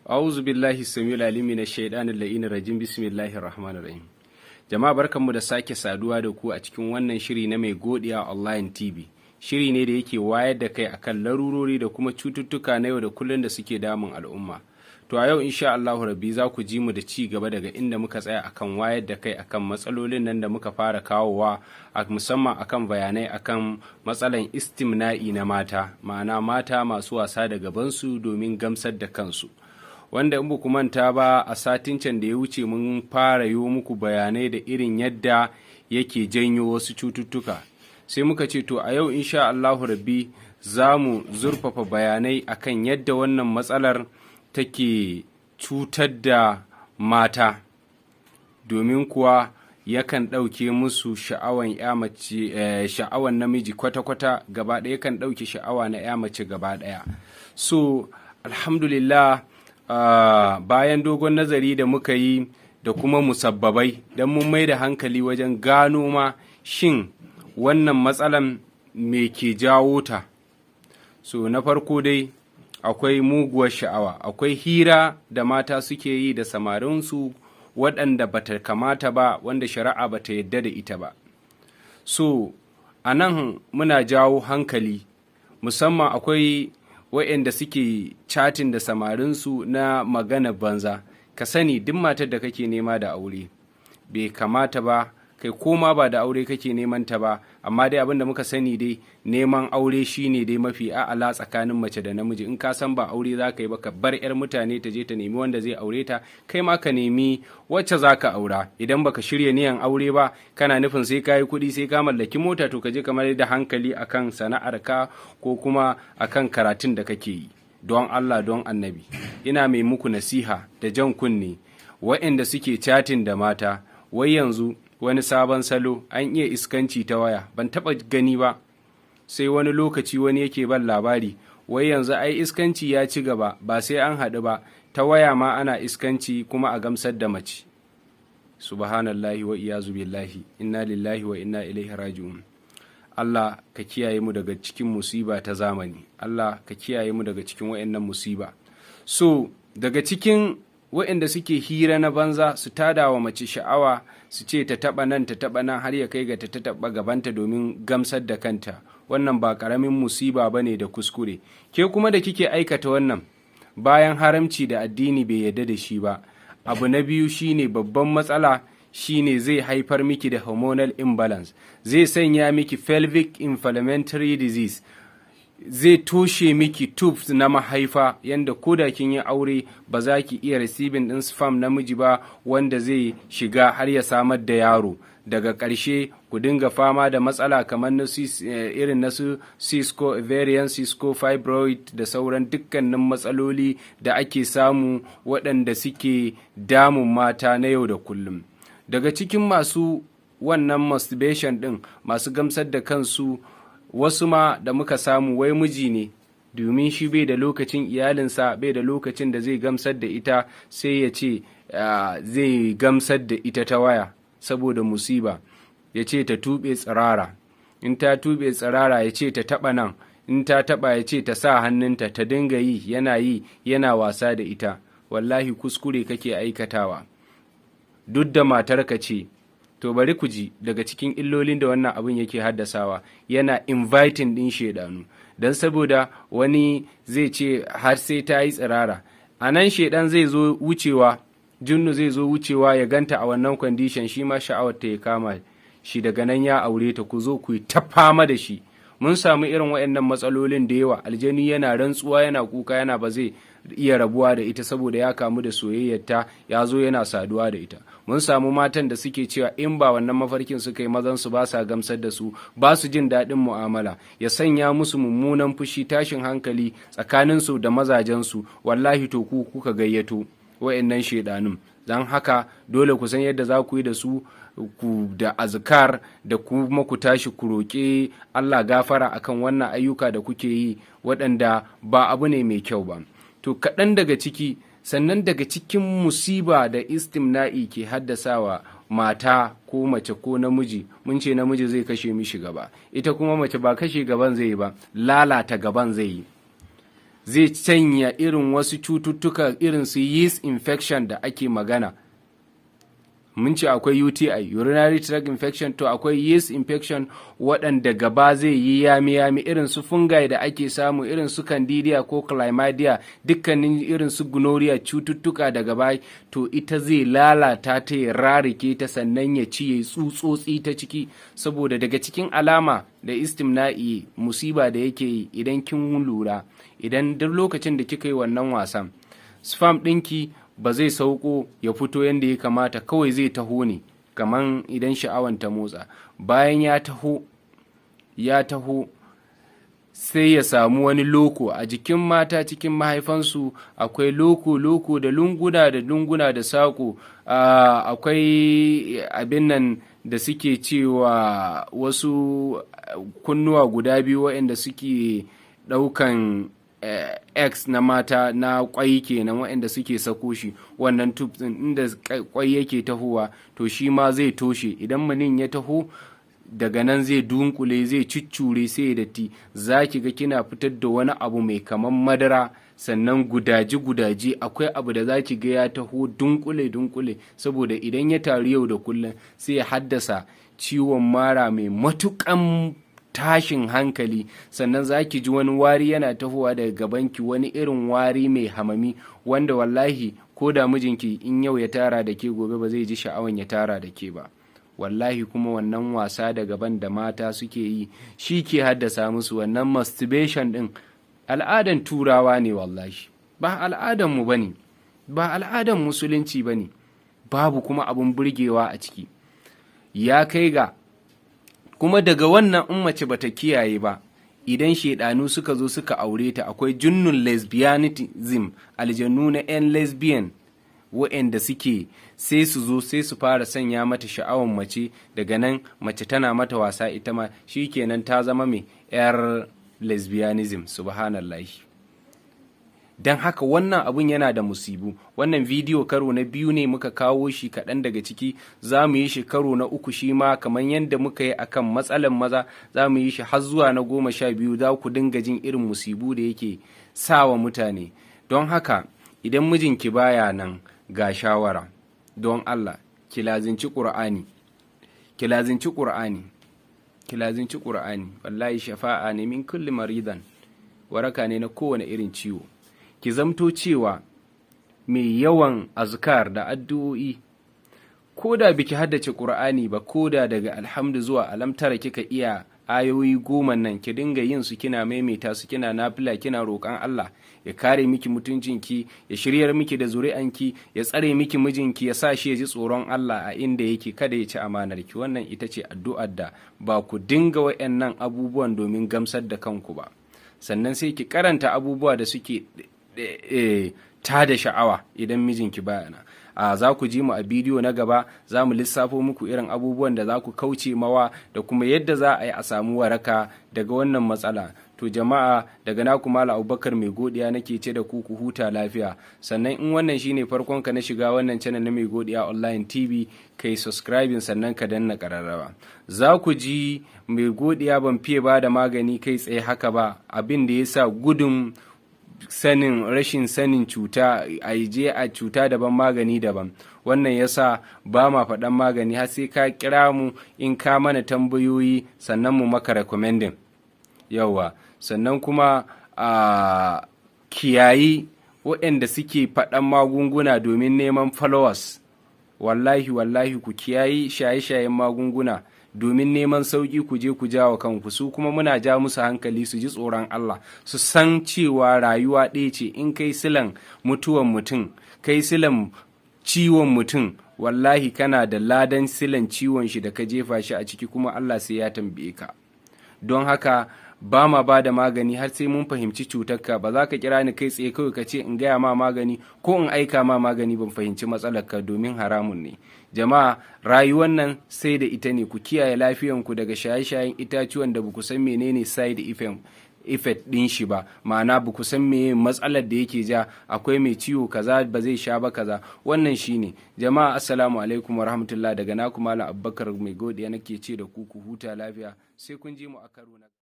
A'udhu billahi samil alim minash shaitanir la'inir rajim. Bismillahir rahmanir rahim. Jama'a barkanmu da sake saduwa da ku a cikin wannan shiri na Mai Godiya Online TV. Shiri ne da yake wayar da kai akan larurori da kuma cututtuka na yau da kullun da suke damun al'umma. To a yau insha Allahu Rabbi za ku ji mu da ci gaba daga inda muka tsaya akan wayar da kai akan matsalolin nan da muka fara kawowa, musamman akan bayanai akan matsalan istimna'i na mata, ma'ana mata masu wasa da gabansu domin gamsar da kansu. Wanda in ku manta ba, a satin can da ya wuce mun fara yi muku bayanai da irin yadda yake janyo wasu cututtuka. Sai muka ce to a yau insha Allahu Rabbi za mu zurfafa bayanai akan yadda wannan matsalar take cutar da mata, domin kuwa yakan ɗauke musu sha'awan ya mace, sha'awan namiji kwata-kwata gaba ɗaya, yakan ɗauke sha'awa na ya mace gaba ɗaya. So alhamdulillah, bayan dogon nazari da muka yi da kuma musabbabai, don mun mai da hankali wajen gano ma shin wannan matsalan me ke jawo ta. So na farko dai akwai muguwar sha'awa, akwai hira da mata suke yi da samarinsu waɗanda bata kamata ba, wanda shari'a bata yadda da ita ba. So a nan muna jawo hankali, musamman akwai waɗanda suke chatin da samarinsu na magana banza. Ka sani duk matar da kake nema da aure bai kamata ba, kai koma ba da aure kake neman ta ba, amma dai abin da muka sani dai neman aure shine dai mafi a'ala tsakanin mace da namiji. In ka san ba aure za ka yi ba, ka bar 'yar mutane ta je ta nemi wanda zai aure ta, kai ma ka nemi wacce za ka aura. Idan baka shirya niyan aure ba, kana nufin sai ka yi kuɗi, sai ka mallaki mota, to ka je kamar da hankali akan sana'arka ko kuma akan karatun da kake yi. Don Allah don annabi ina mai muku nasiha da jan kunne waɗanda suke chatin da mata. Wai yanzu wani sabon salo, an iya iskanci ta waya, ban taɓa gani ba, sai wani lokaci wani yake ban labari, wai yanzu ai iskanci ya ci gaba, ba sai an haɗu ba, ta waya ma ana iskanci kuma a gamsar da mace. Subhanallahi wa iyazu billahi, inna lillahi wa inna ilaihi raji'un. Allah ka kiyaye mu daga cikin musiba ta zamani, Allah ka kiyaye mu daga cikin waɗannan musiba. So daga cikin waɗanda suke hira na banza, su tada wa mace sha'awa, su ce ta taɓa nan ta taɓa nan, har ya kai ga ta taɓa gabanta domin gamsar da kanta. Wannan ba ƙaramin musiba ba ne da kuskure. Ke kuma da kike aikata wannan, bayan haramci da addini bai yarda da shi ba, abu na biyu shine babban matsala, shine zai haifar miki da hormonal imbalance, zai sanya miki pelvic inflammatory disease, zai toshe miki tubes na mahaifa, yanda koda kin yi aure ba za ki iya receiving din sperm namiji ba wanda zai shiga har ya samar da yaro. Daga ƙarshe ku dinga fama da matsala kamar na irin na su cisco ovarian, cisco fibroid da sauran dukkanin matsaloli da ake samu waɗanda suke damun mata na yau da kullum. Daga cikin masu wannan masturbation ɗin, masu gamsar da kansu, wasu ma da muka samu wai miji ne, domin shi bai da lokacin iyalinsa, bai da lokacin da zai gamsar da ita, sai ya ce zai gamsar da ita ta waya saboda musiba. Ya ce ta tuɓe tsirara, in ta tuɓe tsirara ya ce ta taɓa nan, in ta taɓa ya ce ta sa hannunta, ta dinga yi yana wasa da ita. Wallahi kuskure kake aikatawa, duk da matarka ce. To bari ku ji daga cikin illolin da wannan abin yake haddasawa, yana inviting ɗin shedanu, don saboda wani zai ce har sai ta yi tsirara, a nan shedan zai zo wucewa, jinnu zai zo wucewa ya ganta a wannan condition, shi ma sha'awar ta ya kama shi, daga nan ya aure ta, ku zo ku yi ta fama da shi. Mun samu irin waɗannan matsalolin da yawa, aljani yana rantsuwa, yana kuka, yana ba zai iya rabuwa da ita saboda ya kamu da soyayyarta, ya zo yana saduwa da ita. Mun samu matan da suke cewa in ba wannan mafarkin suka yi, mazan su ba sa gamsar da su, ba su jin daɗin mu'amala, ya sanya musu mummunan fushi, tashin hankali tsakanin su da mazajen su. Wallahi to ku kuka gayyato waɗannan shedanun. Dan haka dole ku san yadda za ku yi da su, ku da azkar, da kuma ku tashi ku roƙe Allah gafara akan wannan ayyuka da kuke yi waɗanda ba abu ne mai kyau ba. To kaɗan daga ciki, sannan daga cikin musiba da istimna'i ke haddasawa mata ko mace ko namiji, mun ce namiji zai kashe mishi gaba, ita kuma mace ba kashe gaban zai yi ba, lalata gaban zai yi. zai canya irin wasu cututtuka irin su yeast infection da ake magana. Mun ce akwai UTI, urinary tract infection, to akwai yeast infection waɗanda gaba zai yi yami-yami, irin su fungi da ake samu, irin su candida ko chlamydia, dukkanin irin su gonorrhea, cututtuka da gaba, to ita zai lalata ta ya rarike ta, sannan ya ci ya tsutsotsi ta ciki. Saboda daga cikin alama da istimna'i musiba da yake yi, idan kin lura, idan duk lokacin da kika yi wannan wasan, sperm ɗinki ba zai sauko ya fito yadda ya kamata, kawai zai taho ne kaman idan sha'awan ta motsa. Bayan ya taho sai ya samu wani loko a jikin mata, cikin mahaifansu akwai loko da lunguna da saƙo. Akwai abin nan da suke cewa wasu kunnuwa guda biyu waɗanda suke ɗaukan X na mata na kwai kenan, waɗanda suke sako shi, wannan tubes ɗin inda kwai yake tahowa, to shi ma zai toshe. Idan manin ya taho daga nan zai dunkule, zai ciccure, sai ya datti, za ki ga kina fitar da wani abu mai kaman madara, sannan gudaji akwai abu da za ki ga ya taho dunkule, saboda idan ya taru yau da kullum sai ya haddasa ciwon mara mai matuƙan tashin hankali. Sannan za ki ji wani wari yana tahowa daga gabanki, wani irin wari mai hamami, wanda wallahi ko da mijinki in yau ya tara da ke, gobe ba zai ji sha'awan ya tara da ke ba. Wallahi kuma wannan wasa da gaban da mata suke yi shi ke haddasa musu wannan masturbation ɗin. Al'adan turawa ne wallahi, ba al'adanmu ba ne, ba al'adan musulunci ba ne, babu kuma abin burgewa a ciki. Ya kai ga kuma daga wannan in mace bata kiyaye ba, idan shedanu suka zo suka aure ta, akwai junnun lesbianism, aljannu na 'yan lesbian waɗanda suke sai su zo sai su fara sanya mata sha'awan mace, daga nan mace tana mata wasa ita ma shikenan ta zama mai 'yar lesbianism. Subhanallahi. don haka wannan abun yana da musibu. Wannan bidiyo karo na biyu ne muka kawo shi, kaɗan daga ciki za mu yi shi karo na uku shi ma kamar yadda muka yi akan matsalan maza, za mu yi shi har zuwa na 12. za ku dinga jin irin musibu da yake sawa mutane. Don haka idan mijinki baya nan, ga shawara, don Allah ki lazinci Qur'ani, ki lazinci Qur'ani, ki lazinci Qur'ani. Wallahi shafa'a ne min kulli maridan, waraka ne na kowane irin ciwo. Ki zamto cewa mai yawan azkar da addu'o'i, ko da biki haddace Qur'ani ba, ko da daga alhamdu zuwa alamtara kika iya ayoyi 10 nan, ki dinga yin su, kina maimaita su, kina nafila, kina roƙon Allah ya kare miki mutuncinki, ya shiryar miki da zuri'anki, ya tsare miki mijinki, ya sa shi ya ji tsoron Allah a inda yake, kada ya ci amanarki. Wannan ita ce addu'ar da ba ku dinga waɗannan abubuwan domin gamsar da kanku ba. Sannan sai ki karanta abubuwa da suke ta da sha'awa idan mijinki bayana. Za ku ji mu a bidiyo na gaba, za mu lissafo muku irin abubuwan da za ku kauce mawa da kuma yadda za a yi a samu waraka daga wannan matsala. To jama'a, daga naku Malam Abubakar Mai Godiya nake ce da ku huta lafiya. Sannan in wannan shine farkon ka na shiga wannan channel na Mai Godiya Online TV, kai subscribing sannan ka danna kararrawa. Za ku ji Mai Godiya ban fiye ba da magani kai tsaye haka ba, abin da yasa gudun rashin sanin cuta, a je a cuta daban magani daban. Wannan yasa ba ma faɗan magani har sai ka kira mu in ka mana tambayoyi, sannan mu maka recommending. Yawa, sannan kuma kiyayi waɗanda suke faɗan magunguna domin neman followers. Wallahi ku kiyayi shaye-shayen magunguna domin neman sauƙi, ku je ku jawo kanku. Su kuma muna ja musu hankali su ji tsoron Allah, su san cewa rayuwa ɗaya ce. In kai silan mutuwan mutum, kai silan ciwon mutum, wallahi kana da ladan silan ciwon shi da ka jefa shi a ciki, kuma Allah sai ya tambaye ka. Don haka ba ma ba da magani har sai mun fahimci cutarka. Ba za ka kira ni kai tsaye kawai ka ce in gaya ma magani ko in aika ma magani ban fahimci matsalarka, domin haramun ne. Jama'a, rayuwar nan sai da ita ne. Ku kiyaye lafiyanku daga shaye-shayen itacuwan da ba ku san menene side effect din shi ba, ma'ana ba ku san meye matsalar da yake ja. Akwai mai ciwo kaza ba zai sha ba kaza. Wannan shine. Jama'a, assalamu alaikum wa rahmatullah. Daga naku Malam Abubakar Mai Godiya nake ce da ku huta lafiya, sai kun ji mu a karo na